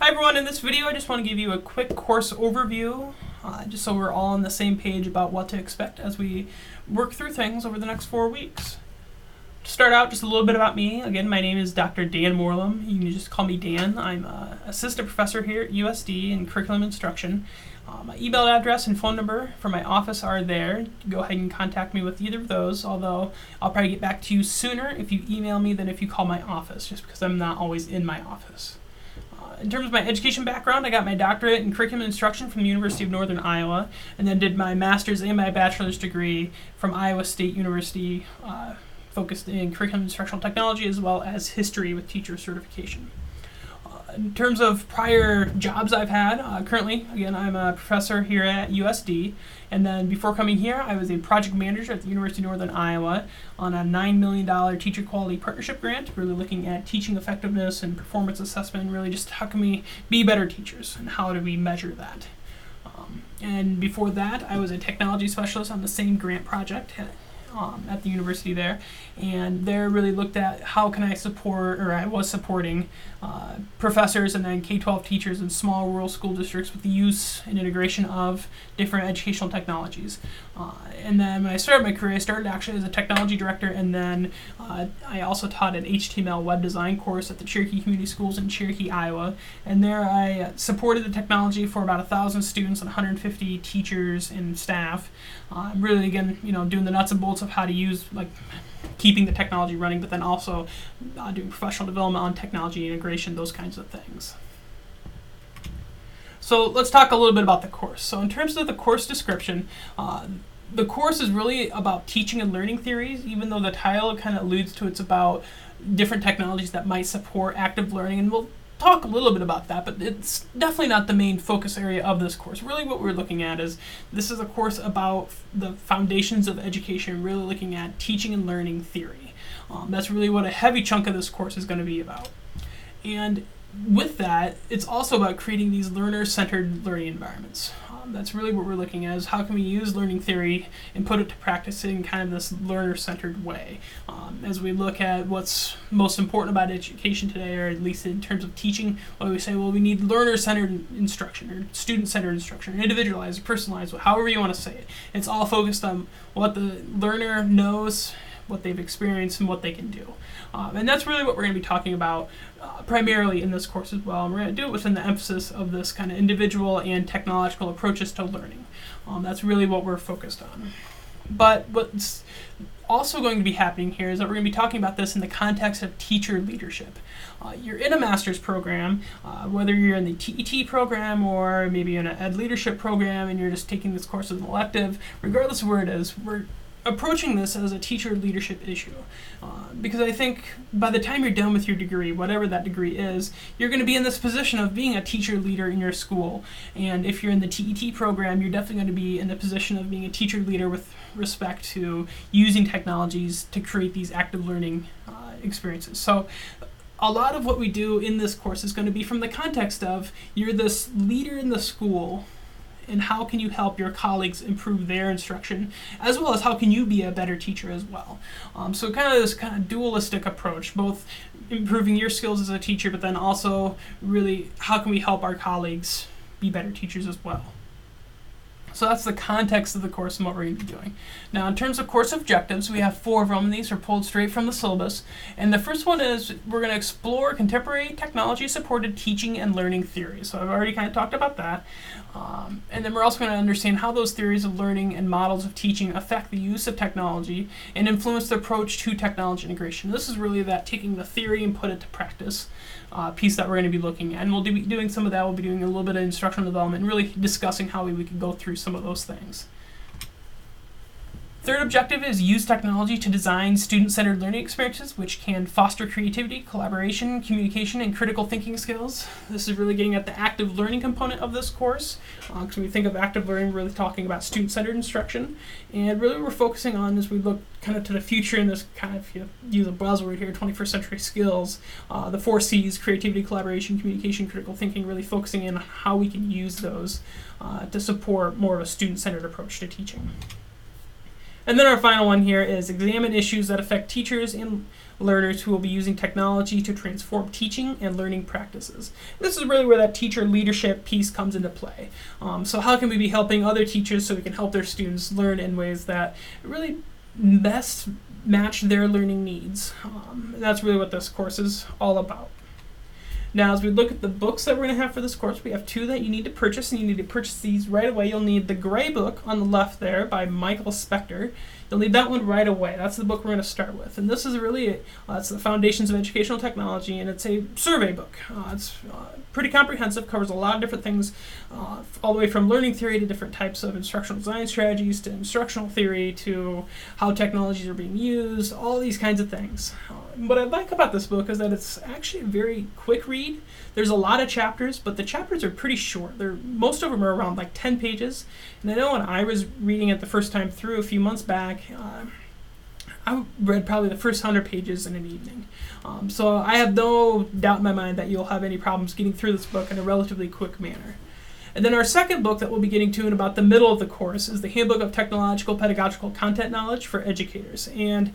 Hi everyone, in this video I just want to give you a quick course overview, just so we're all on the same page about what to expect as we work through things over the next 4 weeks. To start out, just a little bit about me. Again, my name is Dr. Dan Morlam. You can just call me Dan. I'm an assistant professor here at USD in curriculum instruction. My email address and phone number for my office are there. Go ahead and contact me with either of those, although I'll probably get back to you sooner if you email me than if you call my office, just because I'm not always in my office. In terms of my education background, I got my doctorate in curriculum instruction from the University of Northern Iowa, and then did my master's and my bachelor's degree from Iowa State University, focused in curriculum instructional technology as well as history with teacher certification. In terms of prior jobs I've had, currently, again, I'm a professor here at USD, and then before coming here, I was a project manager at the University of Northern Iowa on a $9 million teacher quality partnership grant, really looking at teaching effectiveness and performance assessment, and really just how can we be better teachers, and how do we measure that. And before that, I was a technology specialist on the same grant project at the university there, and there really looked at how can I support, or I was supporting, professors and then K-12 teachers in small rural school districts with the use and integration of different educational technologies. And then when I started my career, I started actually as a technology director, and then I also taught an HTML web design course at the Cherokee Community Schools in Cherokee, Iowa, and there I supported the technology for about 1,000 students and 150 teachers and staff. Really, again, doing the nuts and bolts of how to use, like, keeping the technology running, but then also doing professional development on technology integration, those kinds of things. So let's talk a little bit about the course. So in terms of the course description, the course is really about teaching and learning theories, even though the title kind of alludes to it's about different technologies that might support active learning, and we'll talk a little bit about that, but it's definitely not the main focus area of this course. Really what we're looking at is, this is a course about the foundations of education, really looking at teaching and learning theory. That's really what a heavy chunk of this course is going to be about. And with that, it's also about creating these learner-centered learning environments. That's really what we're looking at, is how can we use learning theory and put it to practice in kind of this learner-centered way. As we look at what's most important about education today, or at least in terms of teaching, what we say, well, we need learner-centered instruction, or student-centered instruction, or individualized, or personalized, however you want to say it. It's all focused on what the learner knows, what they've experienced, and what they can do. And that's really what we're going to be talking about primarily in this course as well. And we're going to do it within the emphasis of this kind of individual and technological approaches to learning. That's really what we're focused on. But what's also going to be happening here is that we're going to be talking about this in the context of teacher leadership. You're in a master's program, whether you're in the TET program or maybe in an ed leadership program, and you're just taking this course as an elective. Regardless of where it is, we're approaching this as a teacher leadership issue, because I think by the time you're done with your degree, whatever that degree is, you're going to be in this position of being a teacher leader in your school. And if you're in the TET program, you're definitely going to be in the position of being a teacher leader with respect to using technologies to create these active learning experiences. So a lot of what we do in this course is going to be from the context of, you're this leader in the school, and how can you help your colleagues improve their instruction, as well as how can you be a better teacher as well. So kind of this kind of dualistic approach, both improving your skills as a teacher, but then also really how can we help our colleagues be better teachers as well. So that's the context of the course and what we're going to be doing. Now, in terms of course objectives, we have 4 of them, and these are pulled straight from the syllabus. And the first one is, we're going to explore contemporary technology-supported teaching and learning theories. So I've already kind of talked about that. And then we're also going to understand how those theories of learning and models of teaching affect the use of technology and influence the approach to technology integration. This is really that taking the theory and put it to practice piece that we're going to be looking at. And we'll be doing some of that. We'll be doing a little bit of instructional development and really discussing how we can go through some of those things. Third objective is use technology to design student-centered learning experiences which can foster creativity, collaboration, communication, and critical thinking skills. This is really getting at the active learning component of this course. Because when we think of active learning, we're really talking about student-centered instruction. And really what we're focusing on as we look kind of to the future in this kind of, use a buzzword here, 21st century skills, the 4 C's, creativity, collaboration, communication, critical thinking, really focusing in on how we can use those to support more of a student-centered approach to teaching. And then our final one here is examine issues that affect teachers and learners who will be using technology to transform teaching and learning practices. This is really where that teacher leadership piece comes into play. So how can we be helping other teachers so we can help their students learn in ways that really best match their learning needs? That's really what this course is all about. Now, as we look at the books that we're going to have for this course, we have two that you need to purchase, and you need to purchase these right away. You'll need the gray book on the left there by Michael Spector. You'll need that one right away. That's the book we're going to start with. And this is really, it's the Foundations of Educational Technology, and it's a survey book. It's pretty comprehensive, covers a lot of different things, all the way from learning theory to different types of instructional design strategies to instructional theory to how technologies are being used, all these kinds of things. What I like about this book is that it's actually a very quick read. There's a lot of chapters, but the chapters are pretty short. Most of them are around like 10 pages. And I know when I was reading it the first time through a few months back, I read probably the first 100 pages in an evening. So I have no doubt in my mind that you'll have any problems getting through this book in a relatively quick manner. And then our second book that we'll be getting to in about the middle of the course is the Handbook of Technological Pedagogical Content Knowledge for Educators. And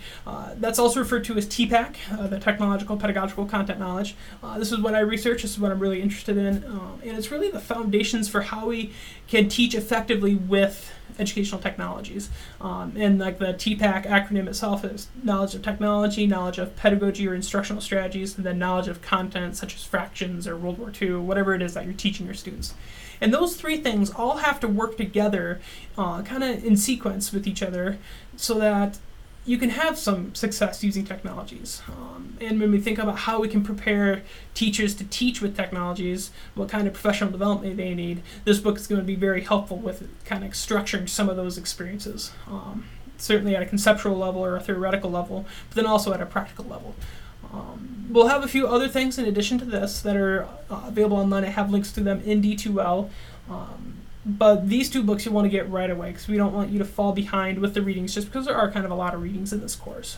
that's also referred to as TPAC, the Technological Pedagogical Content Knowledge. This is what I research, this is what I'm really interested in. And it's really the foundations for how we can teach effectively with educational technologies. And like the TPAC acronym itself is knowledge of technology, knowledge of pedagogy or instructional strategies, and then knowledge of content such as fractions or World War II, whatever it is that you're teaching your students. And those three things all have to work together kind of in sequence with each other so that you can have some success using technologies. And when we think about how we can prepare teachers to teach with technologies, what kind of professional development they need, this book is going to be very helpful with kind of structuring some of those experiences. Certainly at a conceptual level or a theoretical level, but then also at a practical level. We'll have a few other things in addition to this that are available online. I have links to them in D2L. But these two books you want to get right away because we don't want you to fall behind with the readings just because there are kind of a lot of readings in this course.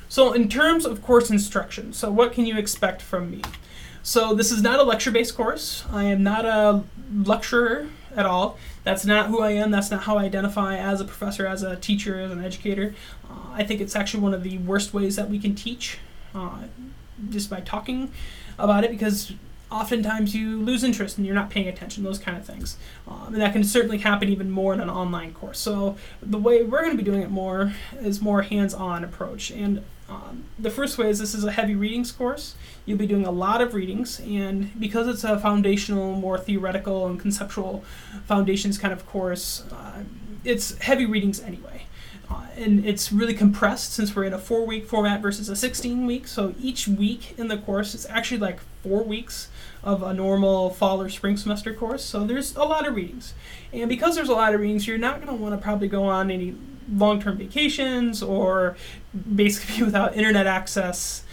So in terms of course instruction, so what can you expect from me? So this is not a lecture-based course. I am not a lecturer at all. That's not who I am. That's not how I identify as a professor, as a teacher, as an educator. I think it's actually one of the worst ways that we can teach just by talking about it because oftentimes you lose interest and you're not paying attention, those kind of things. And that can certainly happen even more in an online course. So the way we're going to be doing it more is more hands-on approach. And the first way is this is a heavy readings course. You'll be doing a lot of readings, and because it's a foundational, more theoretical and conceptual foundations kind of course, it's heavy readings anyway. And it's really compressed since we're in a 4-week format versus a 16-week. So each week in the course is actually like 4 weeks of a normal fall or spring semester course. So there's a lot of readings. And because there's a lot of readings, you're not going to want to probably go on any long-term vacations or basically be without internet access,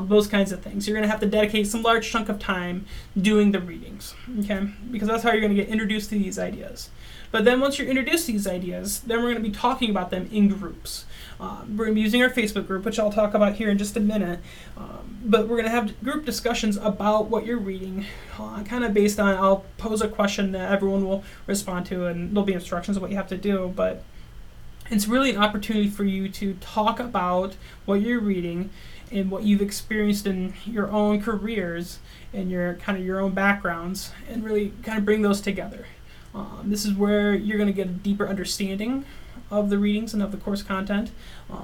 those kinds of things. You're going to have to dedicate some large chunk of time doing the readings, okay? Because that's how you're going to get introduced to these ideas. But then once you're introduced to these ideas, then we're going to be talking about them in groups. We're going to be using our Facebook group, which I'll talk about here in just a minute. But we're going to have group discussions about what you're reading, kind of based on, I'll pose a question that everyone will respond to, and there'll be instructions of what you have to do. But it's really an opportunity for you to talk about what you're reading and what you've experienced in your own careers and your kind of your own backgrounds, and really kind of bring those together. This is where you're going to get a deeper understanding of the readings and of the course content.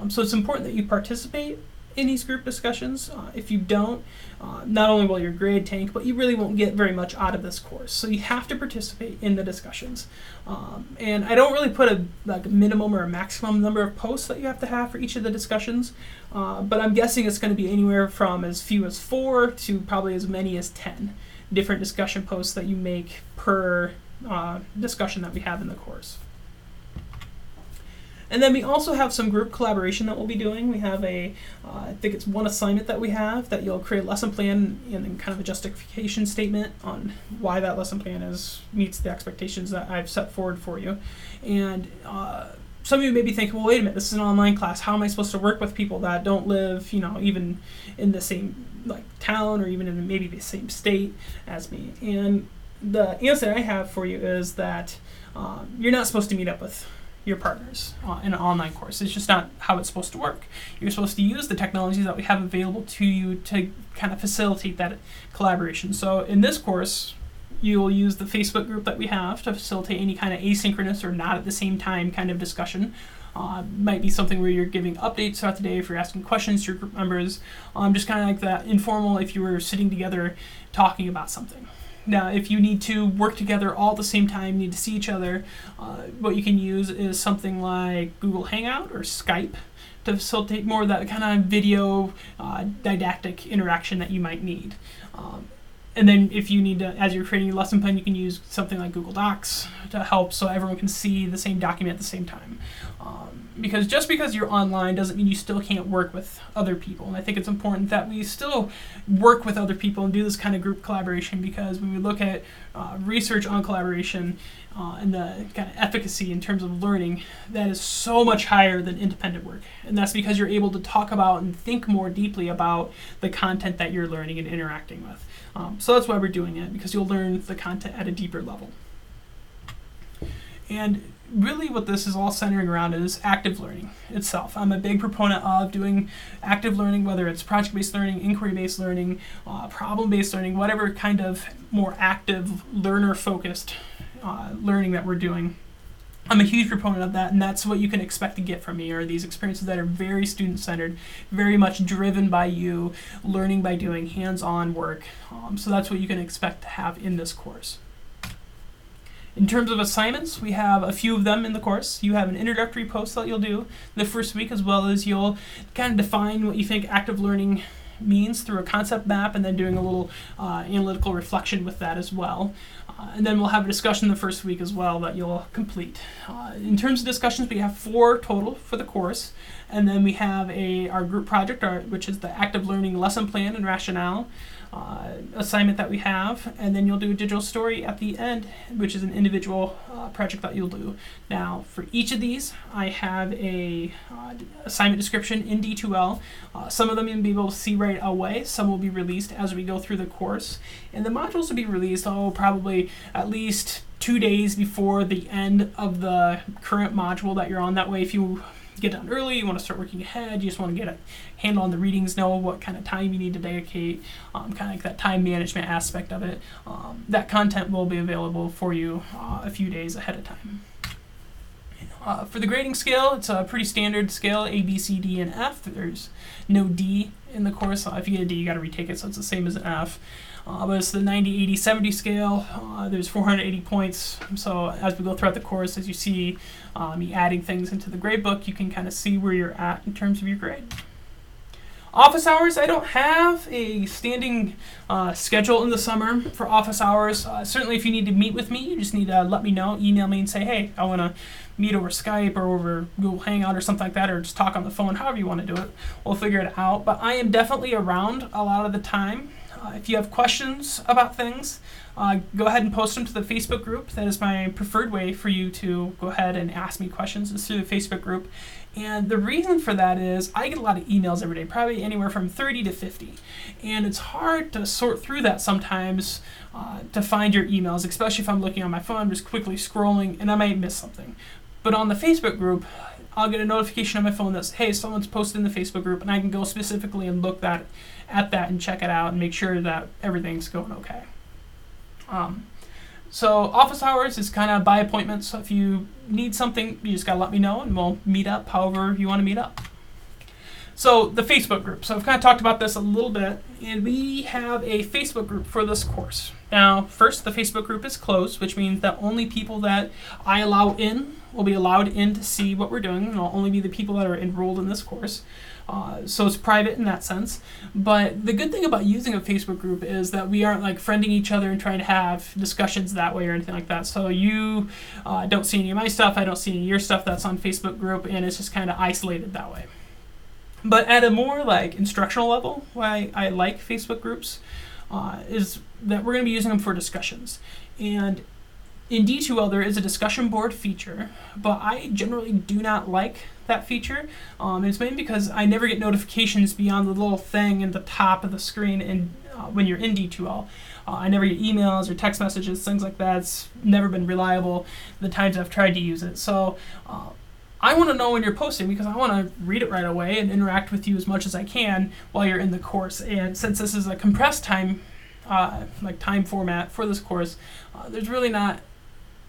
So it's important that you participate in these group discussions. If you don't, not only will your grade tank, but you really won't get very much out of this course. So you have to participate in the discussions. And I don't really put a minimum or a maximum number of posts that you have to have for each of the discussions, but I'm guessing it's going to be anywhere from as few as 4 to probably as many as 10 different discussion posts that you make per discussion that we have in the course. And then we also have some group collaboration that we'll be doing. We have I think it's one assignment that we have that you'll create a lesson plan and then kind of a justification statement on why that lesson plan meets the expectations that I've set forward for you. And some of you may be thinking, well, wait a minute, this is an online class. How am I supposed to work with people that don't live, even in the same town or even in maybe the same state as me? And the answer I have for you is that you're not supposed to meet up with your partners in an online course. It's just not how it's supposed to work. You're supposed to use the technologies that we have available to you to kind of facilitate that collaboration. So in this course, you'll use the Facebook group that we have to facilitate any kind of asynchronous or not at the same time kind of discussion. Might be something where you're giving updates throughout the day if you're asking questions to your group members. Just kind of like that informal if you were sitting together talking about something. Now, if you need to work together all at the same time, need to see each other, what you can use is something like Google Hangout or Skype to facilitate more of that kind of video didactic interaction that you might need. And then if you need to, as you're creating your lesson plan, you can use something like Google Docs to help so everyone can see the same document at the same time. Because just because you're online doesn't mean you still can't work with other people. And I think it's important that we still work with other people and do this kind of group collaboration, because when we look at research on collaboration and the kind of efficacy in terms of learning, that is so much higher than independent work. And that's because you're able to talk about and think more deeply about the content that you're learning and interacting with. So that's why we're doing it, because you'll learn the content at a deeper level. And really what this is all centering around is active learning itself. I'm a big proponent of doing active learning, whether it's project-based learning, inquiry-based learning, problem-based learning, whatever kind of more active learner-focused learning that we're doing. I'm a huge proponent of that, and that's what you can expect to get from me, are these experiences that are very student-centered, very much driven by you, learning by doing hands-on work. So that's what you can expect to have in this course. In terms of assignments, we have a few of them in the course. You have an introductory post that you'll do the first week, as well as you'll kind of define what you think active learning means through a concept map, and then doing a little analytical reflection with that as well. And then we'll have a discussion the first week as well that you'll complete. In terms of discussions, we have 4 total for the course. And then we have our group project, which is the active learning lesson plan and rationale assignment that we have. And then you'll do a digital story at the end, which is an individual project that you'll do. Now, for each of these, I have a assignment description in D2L. Some of them you'll be able to see right away. Some will be released as we go through the course. And the modules will be released, probably at least 2 days before the end of the current module that you're on. That way, if you get done early, you want to start working ahead, you just want to get a handle on the readings, know what kind of time you need to dedicate, kind of like that time management aspect of it. That content will be available for you a few days ahead of time. For the grading scale, it's a pretty standard scale, A, B, C, D, and F. There's no D in the course. If you get a D, you got to retake it, so it's the same as an F. But it's the 90, 80, 70 scale. There's 480 points. So as we go throughout the course, as you see me adding things into the grade book, you can kind of see where you're at in terms of your grade. Office hours, I don't have a standing schedule in the summer for office hours. Certainly if you need to meet with me, you just need to let me know, email me and say, hey, I want to meet over Skype or over Google Hangout or something like that, or just talk on the phone, however you want to do it. We'll figure it out. But I am definitely around a lot of the time. If you have questions about things, go ahead and post them to the Facebook group. That is my preferred way for you to go ahead and ask me questions, is through the Facebook group. And the reason for that is I get a lot of emails every day, probably anywhere from 30 to 50. And it's hard to sort through that sometimes to find your emails, especially if I'm looking on my phone, just quickly scrolling, and I might miss something. But on the Facebook group, I'll get a notification on my phone that says, hey, someone's posted in the Facebook group, and I can go specifically and look at that and check it out and make sure that everything's going okay. So office hours is kind of by appointment, so if you need something, you just got to let me know, and we'll meet up however you want to meet up. So the Facebook group. So I've kind of talked about this a little bit, and we have a Facebook group for this course. Now, first, the Facebook group is closed, which means that only people that I allow in will be allowed in to see what we're doing, and it'll only be the people that are enrolled in this course. So it's private in that sense. But the good thing about using a Facebook group is that we aren't like friending each other and trying to have discussions that way or anything like that. So you don't see any of my stuff, I don't see any of your stuff that's on Facebook group, and it's just kind of isolated that way. But at a more like instructional level, why I like Facebook groups is that we're going to be using them for discussions. And In D2L, there is a discussion board feature, but I generally do not like that feature. It's mainly because I never get notifications beyond the little thing in the top of the screen when you're in D2L. I never get emails or text messages, things like that. It's never been reliable the times I've tried to use it. So I want to know when you're posting because I want to read it right away and interact with you as much as I can while you're in the course. And since this is a compressed time, time format for this course, there's really not,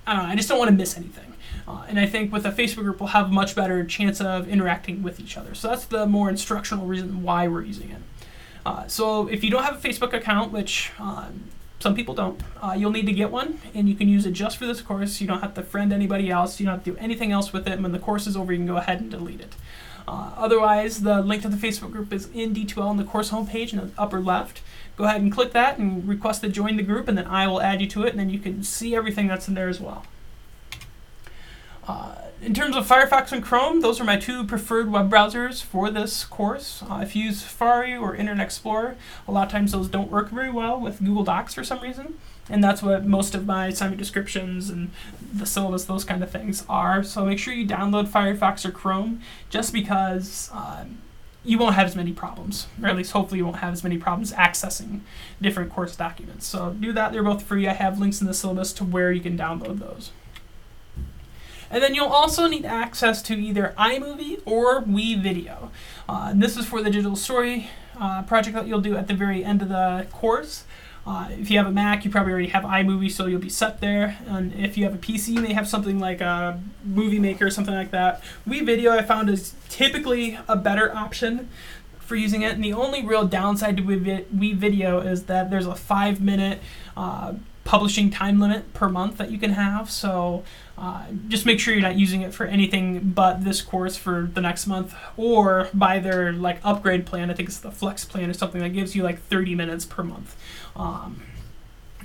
I don't know, I just don't want to miss anything. And I think with a Facebook group, we'll have a much better chance of interacting with each other. So that's the more instructional reason why we're using it. So if you don't have a Facebook account, which some people don't, you'll need to get one, and you can use it just for this course. You don't have to friend anybody else. You don't have to do anything else with it. And when the course is over, you can go ahead and delete it. Otherwise, the link to the Facebook group is in D2L in the course homepage in the upper left. Go ahead and click that and request to join the group, and then I will add you to it, and then you can see everything that's in there as well. In terms of Firefox and Chrome, those are my two preferred web browsers for this course. If you use Safari or Internet Explorer, a lot of times those don't work very well with Google Docs for some reason, and that's what most of my assignment descriptions and the syllabus, those kind of things are. So make sure you download Firefox or Chrome, just because you won't have as many problems, or at least hopefully you won't have as many problems accessing different course documents. So do that. They're both free. I have links in the syllabus to where you can download those. And then you'll also need access to either iMovie or WeVideo. And this is for the digital story project that you'll do at the very end of the course. If you have a Mac, you probably already have iMovie, so you'll be set there. And if you have a PC, you may have something like a Movie Maker or something like that. WeVideo I found is typically a better option for using it. And the only real downside to WeVideo is that there's a 5-minute publishing time limit per month that you can have. So just make sure you're not using it for anything but this course for the next month, or buy their upgrade plan. I think it's the Flex plan or something that gives you 30 minutes per month.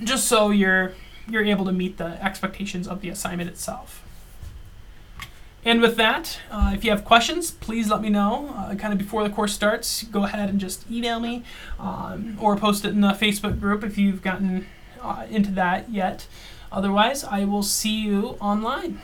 Just so you're able to meet the expectations of the assignment itself. And with that, if you have questions, please let me know. Kind of before the course starts, go ahead and just email me or post it in the Facebook group if you've gotten into that yet. Otherwise, I will see you online.